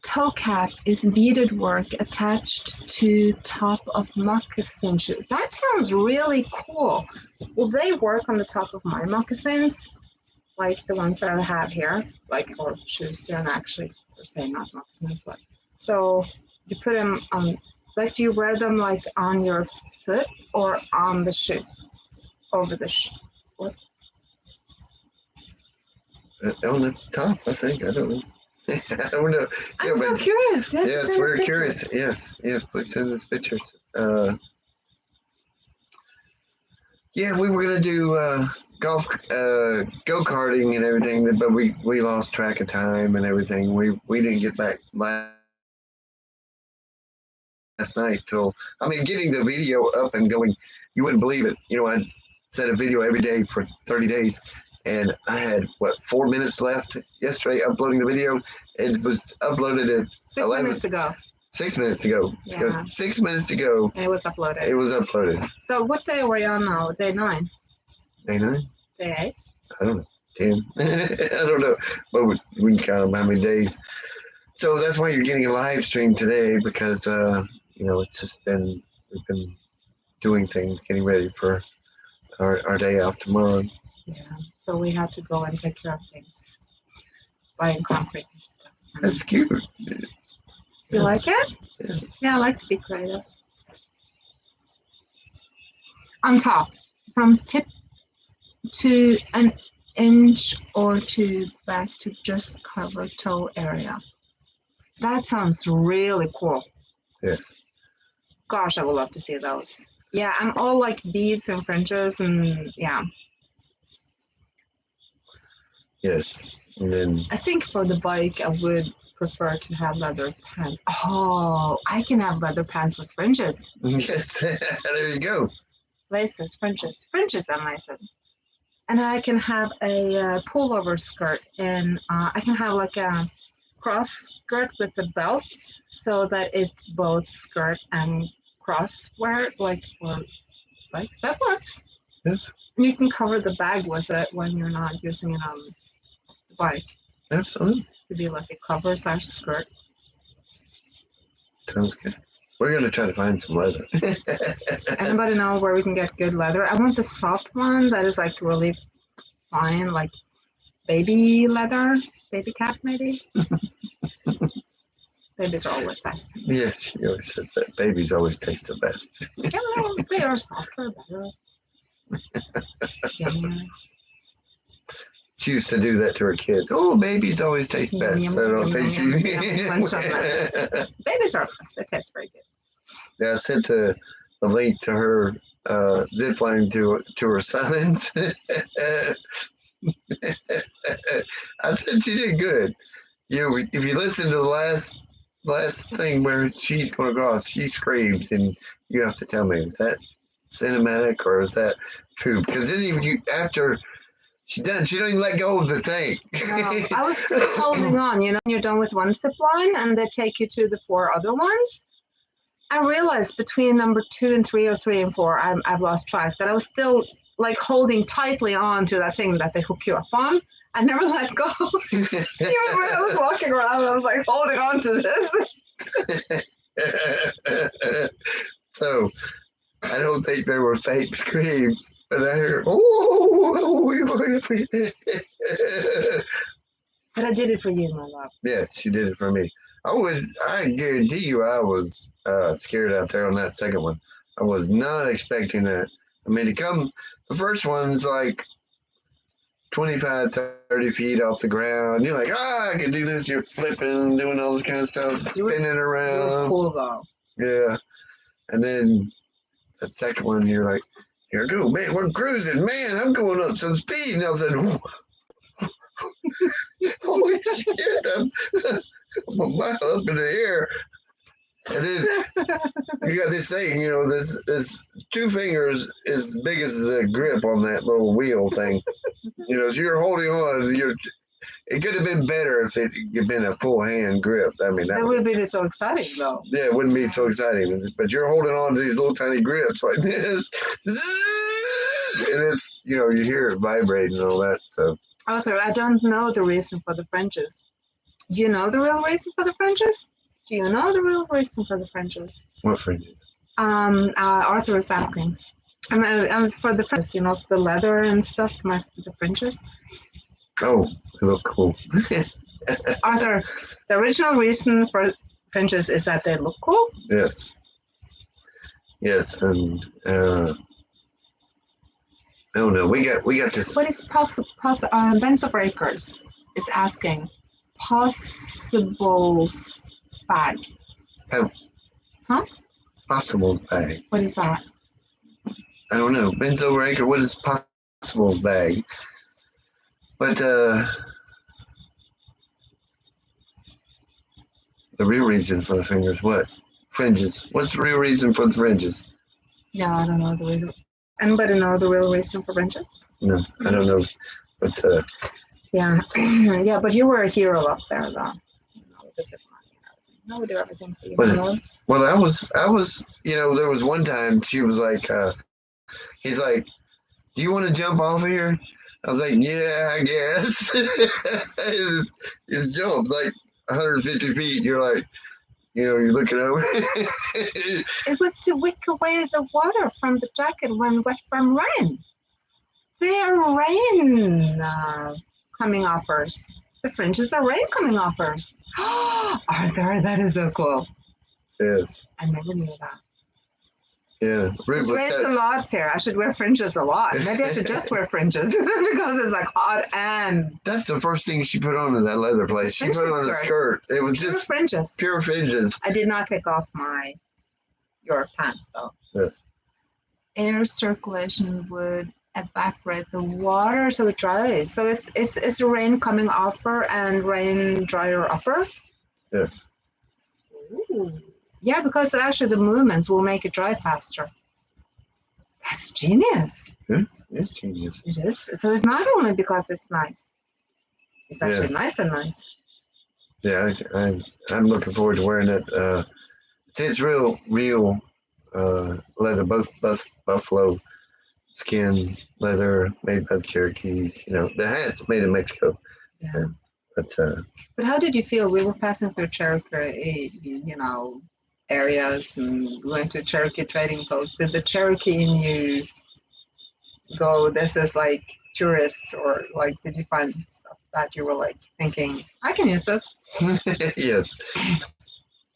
Toe cap is beaded work attached to top of moccasin shoe. That sounds really cool. Will they work on the top of my moccasins? Like the ones that I have here? Like, or shoes, and actually, per se, not moccasins, but. So, you put them on, like, do you wear them like on your foot or on the shoe? Over the shoe? What? On the top, I think. I don't know. I don't know. I'm so curious. Yes, we're curious. Yes, please send us pictures. Yeah, we were gonna do golf, go-karting and everything, but we lost track of time and everything. We didn't get back last night till, I mean, getting the video up and going, you wouldn't believe it. You know, I set a video every day for 30 days. And I had, 4 minutes left yesterday uploading the video. It was uploaded at 6 minutes to go. 6 minutes ago. Yeah. 6 minutes ago. And it was uploaded. It was uploaded. So what day are we on now? Day 9? Day 9? Day 8? I don't know. 10? I don't know. But we can count them how many days. So that's why you're getting a live stream today, because, you know, it's just been, we've been doing things, getting ready for our day off tomorrow. Yeah. So we had to go and take care of things, buying concrete and stuff. That's cute. You like it? Yeah. Yeah, I like to be creative. On top, from tip to an inch or two back to just cover toe area. That sounds really cool. Yes. Gosh, I would love to see those. Yeah, I'm all like beads and fringes and yeah. Yes. And then I think for the bike, I would prefer to have leather pants. Oh, I can have leather pants with fringes. yes, there you go. Laces, fringes, fringes and laces. And I can have a pullover skirt and I can have like a cross skirt with the belts so that it's both skirt and cross wear, like for bikes. That works. Yes. And you can cover the bag with it when you're not using it on the bike. Absolutely. To be like a cover / skirt. Sounds good. We're gonna try to find some leather. Anybody know where we can get good leather? I want the soft one that is like really fine, like baby leather, baby calf maybe. Babies are always best. Yes, she always says that. Babies always taste the best. Yeah, well, they are softer, better. Yummier. She used to do that to her kids. Oh, babies always taste Yum, best. yum, So I don't yum, think yum, she. yum, yum. Babies are best. They taste very good. Yeah, I sent a link to her zip line to her sons. I said she did good. You know, if you listen to the last thing where she's going across, she screams, and you have to tell me, is that cinematic or is that true? Because then if you after she's done, she don't even let go of the thing. No, I was still holding on. You know, you're done with one zip line, and they take you to the 4 other ones. I realized between number 2 and 3 or 3 and 4, I've lost track, that I was still like holding tightly on to that thing that they hook you up on. I never let go. Even when I was walking around, I was like holding on to this. So I don't think they were fake screams, but I heard, oh. But I did it for you, my love. Yes, she did it for me. I guarantee you, I was scared out there on that second one. I was not expecting that. I mean, the first one's like 25, 30 feet off the ground. You're like, I can do this. You're flipping, doing all this kind of stuff, spinning around. You were cool, though. Yeah. And then that second one, you're like, here we go, man, we're cruising. Man, I'm going up some speed. And I was like, holy shit, I'm a mile up in the air. And then you got this thing, you know, this 2 fingers as big as the grip on that little wheel thing. You know, so you're holding on. It could have been better if it had been a full hand grip. I mean, that would be so exciting, though. Yeah, it wouldn't be so exciting. But you're holding on to these little tiny grips like this, and it's, you know, you hear it vibrating and all that. So, Arthur, I don't know the reason for the fringes. Do you know the real reason for the fringes? Do you know the real reason for the fringes? What fringes? Arthur was asking. For the fringes, you know, the leather and stuff, the fringes. Oh, they look cool. Arthur, the original reason for fringes is that they look cool? Yes. Yes, and I don't know. We got this. What is Benzo Breakers is asking? Possibles bag. Oh. Huh? Possibles bag. What is that? I don't know. Benzo Breaker, what is possibles bag? But the real reason for the fingers, what? Fringes. What's the real reason for the fringes? Yeah, I don't know the reason. Anybody know the real reason for fringes? No, I don't know. But yeah, yeah. But you were a hero up there, though. You know, with the zip line and everything. No, we do everything for you. Well, I was. You know, there was one time she was like, he's like, "Do you want to jump off of here?" I was like, "Yeah, I guess." It jumps like 150 feet. You're like, you're looking over. It was to wick away the water from the jacket when wet from rain. There are rain coming offers. The fringes are rain coming offers. Arthur, that is so cool. Yes. I never knew that. Yeah. It's rains a lot here. I should wear fringes a lot. Maybe I should just wear fringes because it's like hot and. That's the first thing she put on in that leather place. She put on a skirt. It was just fringes. Pure fringes. I did not take off your pants though. Yes. Air circulation would evaporate the water so it dries. So it's rain coming offer and rain dryer upper. Yes. Ooh. Yeah, because actually the movements will make it dry faster. That's genius. It's genius. It is. So it's not only because it's nice. It's actually nice and nice. Yeah, I'm looking forward to wearing it. It's real leather, both buffalo skin leather made by the Cherokees. The hat's made in Mexico. Yeah. But how did you feel? We were passing through Cherokee, areas and went to Cherokee trading post. Did the Cherokee in you go, this is like tourist, or like did you find stuff that you were like thinking, I can use this? Yes.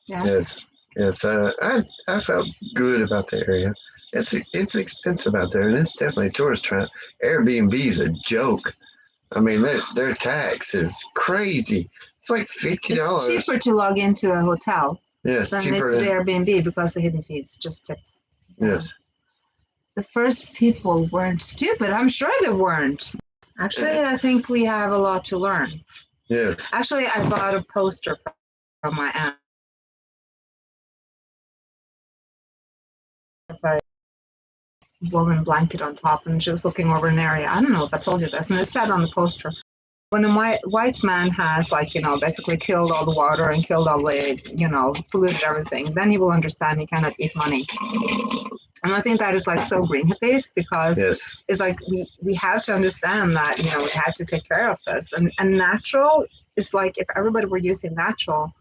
Yes. I felt good about the area. It's expensive out there, and it's definitely a tourist trap. Airbnb is a joke. I mean, their tax is crazy. It's like $50. It's cheaper to log into a hotel than it is to Airbnb because the hidden fees, just tips. Yes. The first people weren't stupid. I'm sure they weren't. Actually, I think we have a lot to learn. Yes. Actually, I bought a poster from my aunt. A woven blanket on top, and she was looking over an area. I don't know if I told you this, and it said on the poster, when a white man has, basically killed all the water and killed all the, polluted everything, then he will understand he cannot eat money. And I think that is so green hippies, because it's like we have to understand that, we have to take care of this. And natural is like, if everybody were using natural,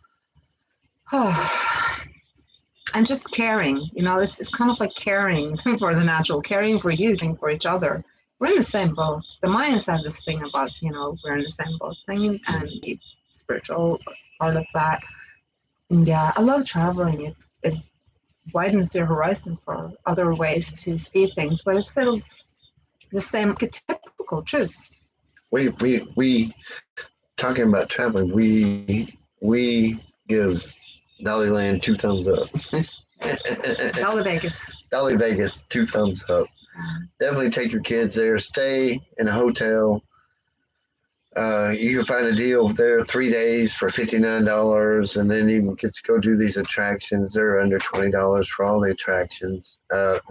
and just caring, it's kind of like caring for the natural, caring for you, caring for each other. We're in the same boat. The Mayans have this thing about, we're in the same boat thing, and the spiritual part of that. And yeah, I love traveling. It widens your horizon for other ways to see things, but it's still the same typical truths. We talking about traveling, we give Dollyland 2 thumbs up. Dolly Vegas 2 thumbs up. Definitely take your kids there. Stay in a hotel. You can find a deal there 3 days for $59, and then you get to go do these attractions. They're under $20 for all the attractions.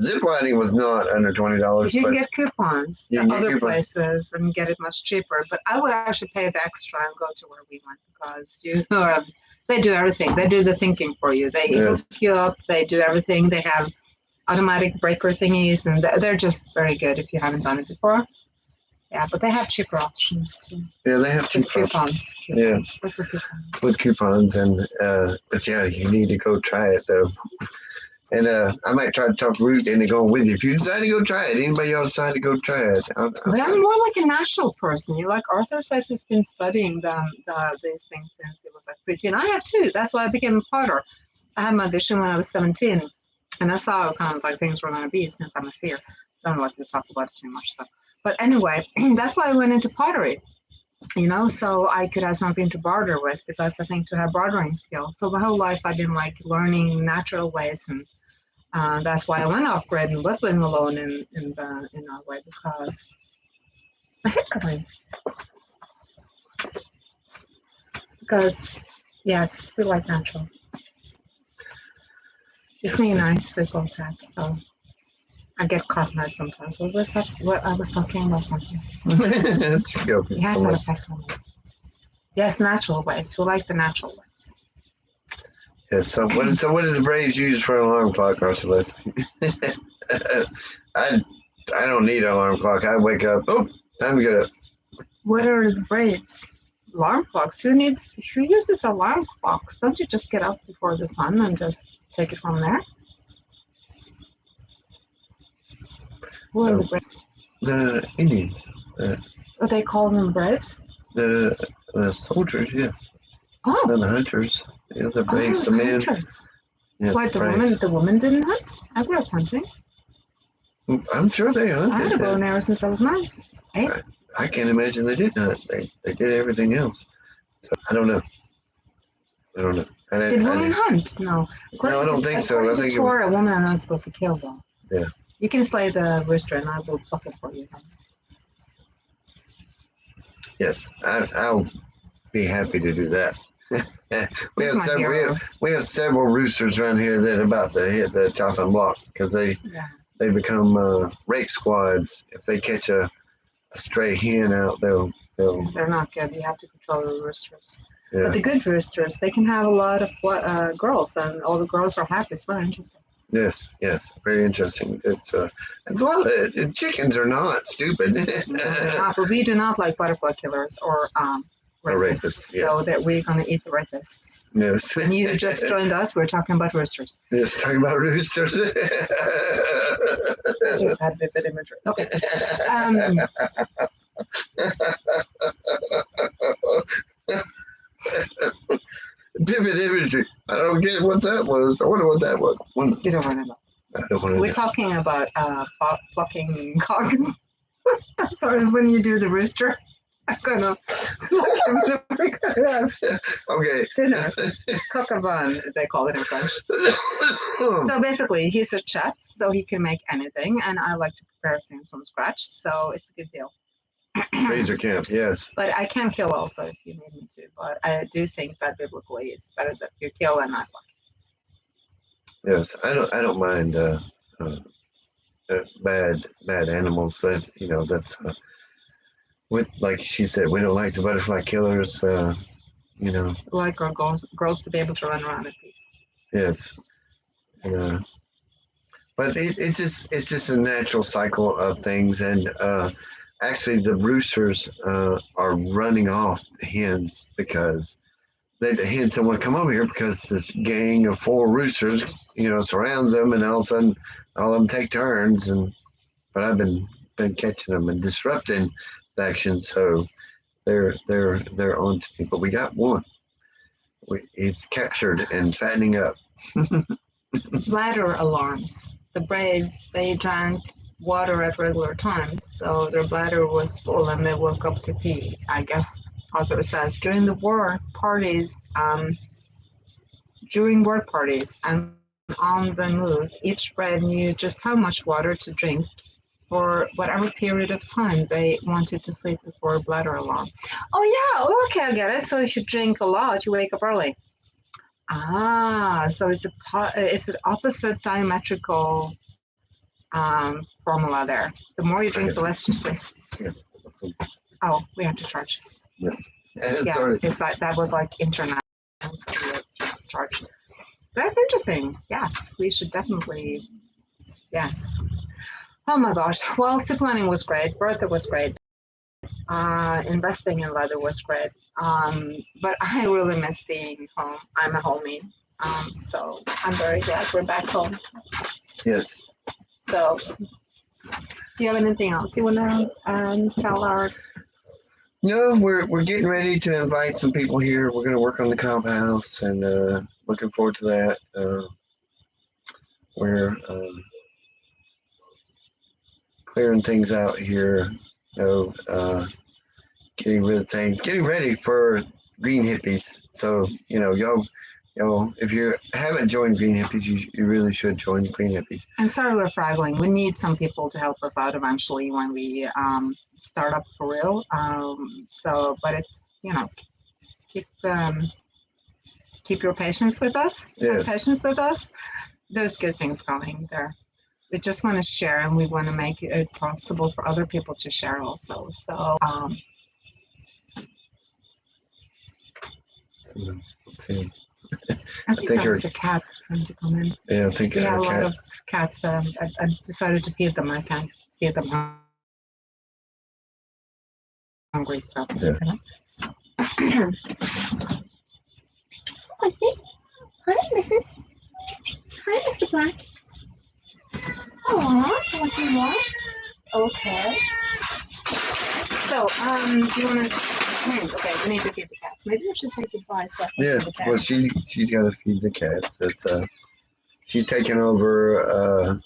Zip lining was not under $20. You can get coupons at other places and get it much cheaper. But I would actually pay the extra and go to where we went, because they do everything. They do the thinking for you. They hook you up. They do everything. They have automatic breaker thingies, and they're just very good if you haven't done it before. Yeah, but they have cheaper options too. Yeah, they have cheaper coupons. Yes, with coupons, and but yeah, you need to go try it though. And I might try to talk Root into going with you if you decide to go try it. Anybody else decide to go try it? But I'm more like a natural person. Arthur says he's been studying these things since he was preteen. I have too. That's why I became a potter. I had my audition when I was 17, and I saw kind of like things were going to be since I'm a seer. I don't like to talk about it too much though. But anyway, that's why I went into pottery, so I could have something to barter with, because I think to have bartering skills. So my whole life I've been learning natural ways, and that's why I went off grid and was living alone in Norway, because yes, we like natural. Isn't he nice with both hats though? I get caught out sometimes. What I was talking about something. It has that effect on me. Yes, natural ways. We like the natural ways. Yes. So what is the Braves use for an alarm clock, Arcelis? I don't need an alarm clock. I wake up. Oh, time to get up. What are the Braves? Alarm clocks. Who uses alarm clocks? Don't you just get up before the sun and just take it from there? Who are the Braves? The Indians. They call them Braves? The soldiers, yes. Oh. And the hunters. Yeah, the Braves, the men. Hunters. Yes, Why, the women didn't hunt? I grew up hunting. I'm sure they hunted. I had a bow and arrow since I was 9. 8. I can't imagine they didn't hunt. They did everything else. So I don't know. Did women hunt? No. No, I don't think so. I think Tierra, a woman is not supposed to kill though. Yeah. You can slay the rooster and I will pluck it for you. Yes, I'll be happy to do that. we have several roosters around here that are about to hit the chopping block because they become rape squads. If they catch a stray hen out, they'll. They're not good. You have to control the roosters. Yeah. But the good roosters, they can have a lot of girls, and all the girls are happy. It's very interesting. Yes, very interesting. It's a lot of chickens are not stupid. No, they're not, but we do not like butterfly killers or rapists. Yes. So that we're going to eat the rapists. Yes. When you just joined us, we're talking about roosters. Yes, talking about roosters. Just had vivid imagery. Okay. Vivid imagery. I don't get what that was. I wonder what that was. You don't want to know. I don't want to know. We're talking about plucking cogs. Sorry, when you do the rooster, I'm gonna okay. Dinner. Coq au vin, they call it in French. So basically, he's a chef, so he can make anything, and I like to prepare things from scratch, so it's a good deal. Razor camp, yes. But I can kill also if you need me to. But I do think that biblically, it's better that you kill and not pluck. Yes, I don't mind bad animals. That that's with, like she said, we don't like the butterfly killers. We like our girls to be able to run around in peace. Yes. But it's just a natural cycle of things, and actually the roosters are running off the hens because the hens don't want to come over here because this gang of 4 roosters, surrounds them, and all of a sudden all of them take turns, but I've been catching them and disrupting the action, so they're on to me. But we got one. It's captured and fattening up. Bladder alarms. The brave, they drank water at regular times, so their bladder was full and they woke up to pee. I guess, as it says, during work parties and on the move, each brave knew just how much water to drink for whatever period of time they wanted to sleep before a bladder alarm. Oh yeah, okay, I get it. So if you drink a lot, you wake up early. So it's an opposite diametrical formula there. The more you drink, the less you sleep. Oh, we have to charge. Yeah, it's like that was like internet. Just charge. That's interesting. Yes, we should definitely. Yes. Oh my gosh. Well, ziplining was great. Bertha was great. Investing in leather was great. But I really miss being home. I'm a homie. So I'm very glad we're back home. Yes. So, do you have anything else you want to tell our? No, we're getting ready to invite some people here. We're going to work on the comp house, and looking forward to that. We're clearing things out here. Getting rid of things, getting ready for Green Hippies. So, y'all, if you haven't joined Green Hippies, you really should join Green Hippies. And sorry we're fraggling. We need some people to help us out eventually when we start up for real. But it's, keep your patience with us. Yes. Have patience with us. There's good things coming there. We just want to share, and we want to make it possible for other people to share also. So, I think there was a cat trying to come in. Yeah, I think we have a lot of cats that I decided to feed them. I can't see them hungry, so. Yeah. I see. Hi, Miss. Hi, Mr. Black. Oh, you want some more? Okay. So, do you want to? Okay, we need to feed the cats. Maybe we should say goodbye so I can Yeah, feed the cats. well, she's got to feed the cats. It's she's taking over.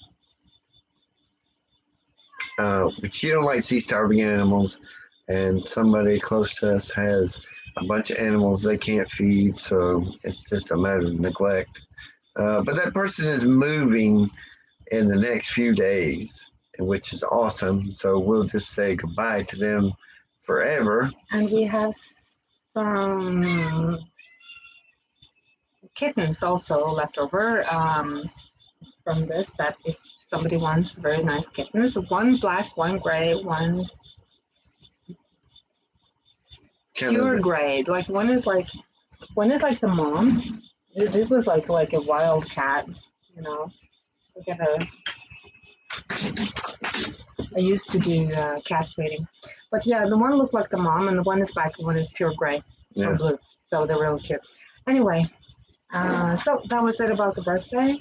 But she don't like sea starving animals, and somebody close to us has a bunch of animals they can't feed, so it's just a matter of neglect. But that person is moving in the next few days, which is awesome. So we'll just say goodbye to them forever. And we have some kittens also left over from this, that if somebody wants very nice kittens, one black, one gray, one pure gray. Like one is like the mom. This was like a wild cat, you know. I used to do cat feeding, but yeah, the one looked like the mom, and the one is black, and one is pure gray or blue. So they're really cute. Anyway, so that was it about the birthday,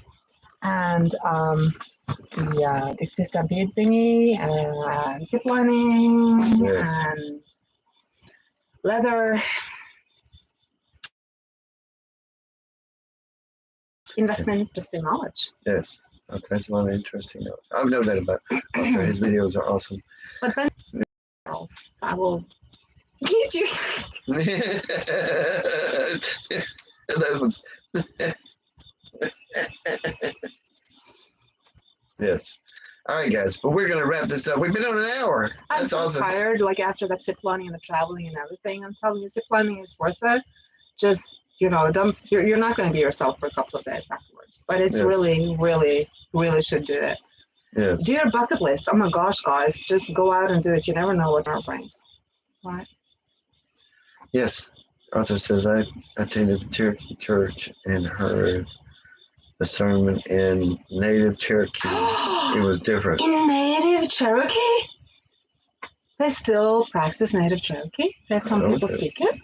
and the Dixie Stampede thingy, and zip lining, and leather. Investment, just in knowledge. Yes, that's a lot of interesting knowledge. I've known that about Arthur. His videos are awesome. But then, I will need you. That was yes. All right, guys, but we're gonna wrap this up. We've been on an hour. I'm so awesome. tired. Like after that zip lining and the traveling and everything, I'm telling you, zip lining is worth it. Just don't. You're not going to be yourself for a couple of days afterwards. But it's really, really, really should do it. Yes. Do your bucket list. Oh my gosh, guys, just go out and do it. You never know what tomorrow brings. Right? Yes. Arthur says I attended the Cherokee church and heard the sermon in native Cherokee. It was different. In native Cherokee? They still practice native Cherokee? There's some people speak it?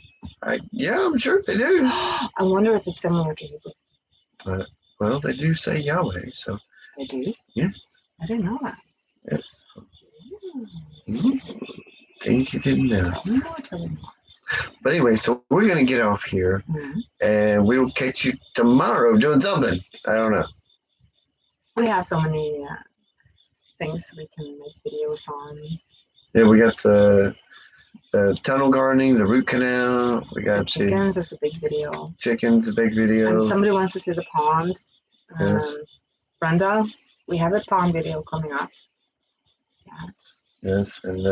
Yeah, I'm sure they do. I wonder if it's similar to Hebrew. Well, they do say Yahweh, so. They do? Yes. I didn't know that. Yes. Things you didn't know. Tell me more. But anyway, so we're going to get off here, and we'll catch you tomorrow doing something. I don't know. We have so many things we can make videos on. Yeah, we got the tunnel gardening, the root canal. We got the chickens is a big video. Chickens, a big video. And somebody wants to see the pond. Yes. Brenda, we have a pond video coming up. Yes. Yes, and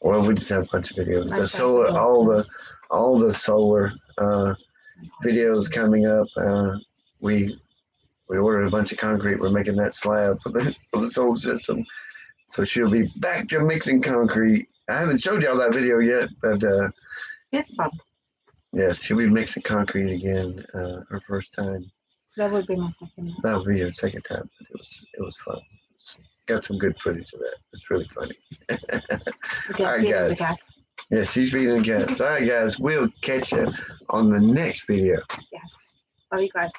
well, we just have a bunch of videos. My The solar, all the solar videos coming up. We ordered a bunch of concrete. We're making that slab for the solar system. So she'll be back to mixing concrete. I haven't showed y'all that video yet, but it's fun. Yes, she'll be mixing concrete again. Her first time. That would be my second time. That would be her second time. But it was fun. Got some good footage of that. It's really funny. All right, guys. The cats. Yeah, she's feeding the cats. All right, guys. We'll catch you on the next video. Yes. Love you guys.